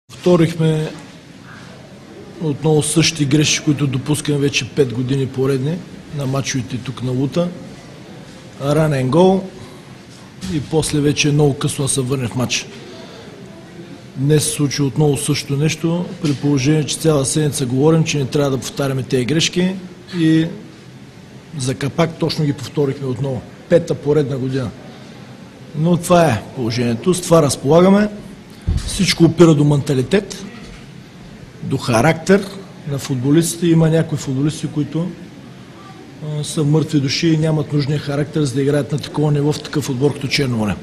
Повторихме отново същите грешки, които допускаме вече 5 години поредни на мачовете тук на Лута. Ранен гол и после вече е много късно да се върне в матча. Днес се случи отново същото нещо, при положение, че цяла седмица говорим, че не трябва да повтаряме тези грешки и за капак точно ги повторихме отново. 5-та поредна година. Но това е положението, с това разполагаме. Всичко опира до менталитет, до характер на футболистите. Има някои футболисти, които са мъртви души и нямат нужния характер, за да играят на такова ниво в такъв отбор като Черно море.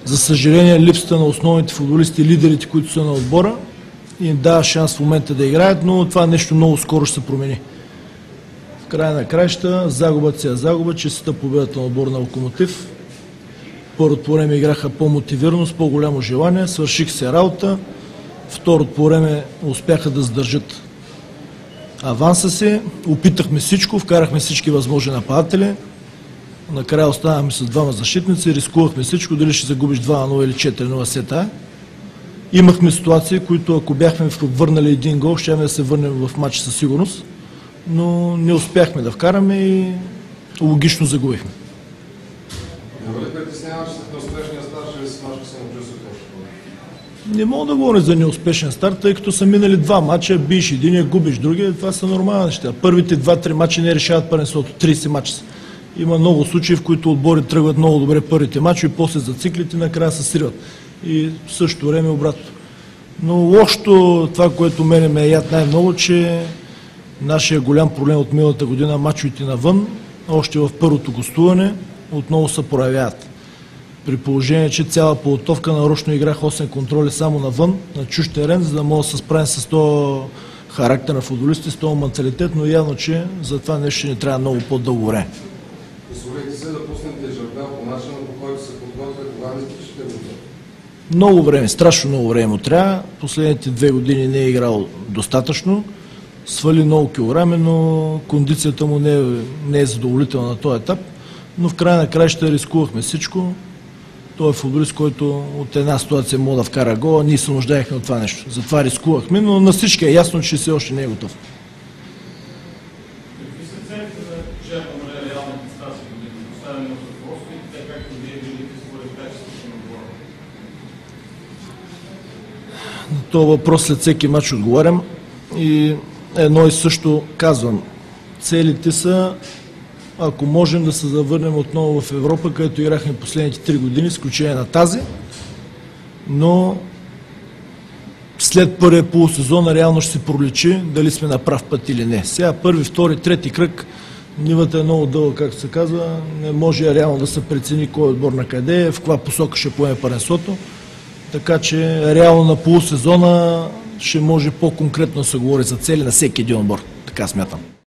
За съжаление, липсата на основните футболисти, лидерите, които са на отбора, им дава шанс в момента да играят, но това нещо много скоро ще се промени. В края на краища, загубата си е загуба, честита победата на отбора на Локомотив. Първото време играха по-мотивирано, с по-голямо желание, свърших се работа. Второто по време успяха да задържат аванса си, опитахме всичко, вкарахме всички възможни нападатели. Накрая останахме с двама защитници, рискувахме всичко, дали ще загубиш 2-0 или 4-0 сета. Имахме ситуации, които ако бяхме върнали един гол, ще да се върнем в матча със сигурност, но не успяхме да вкараме и логично загубихме. Не мога да говоря за неуспешен старт, тъй като са минали два мача, биш единия, губиш другия, това са нормални неща. Първите 2-3 мача не решават първенството, 30 мача са. Има много случаи, в които отбори тръгват много добре първите мачове, после зациклите и накрая се сриват. И в същото време обратно. Но лошото, това, което мене ме яд най-много, че нашия голям проблем от миналата година, мачовете навън, още в първото гостуване, отново се проявяват. При положение, че цяла подготовка нарочно играх 8 контроли само навън, на чужд терен, за да мога да се справим с този характер на футболисти, с този менталитет, но явно, че за това нещо ще ни трябва много по-дълго време. Позволете се да пуснете Жардел по начина, по който се подготвя, кога не ще го бъде? Много време, страшно много време му трябва. Последните 2 години не е играл достатъчно. Свали много килограми, но кондицията му не е задоволителна на този етап. Но в края на краища рискувахме всичко. Той е футболист, който от една ситуация може да вкара гола. Ние се нуждаехме от това нещо. Затова рискувахме, но на всички е ясно, че все още не е готов. Какви са целите за Черно море реалните с тази година? Поставяне на ръководство и така, както вие видите според качеството на отбора? На този въпрос след всеки мач отговарям и едно и също казвам. Целите са, ако можем да се завърнем отново в Европа, където играхме последните 3 години, изключение на тази, но след първия полусезон реално ще се проличи дали сме на прав път или не. Сега първи, втори, трети кръг, нивата е много дълга, както се казва, не може реално да се прецени кой отбор на къде, в каква посока ще поеме първенството, така че реално на полусезона ще може по-конкретно да се говори за цели на всеки един отбор, така смятам.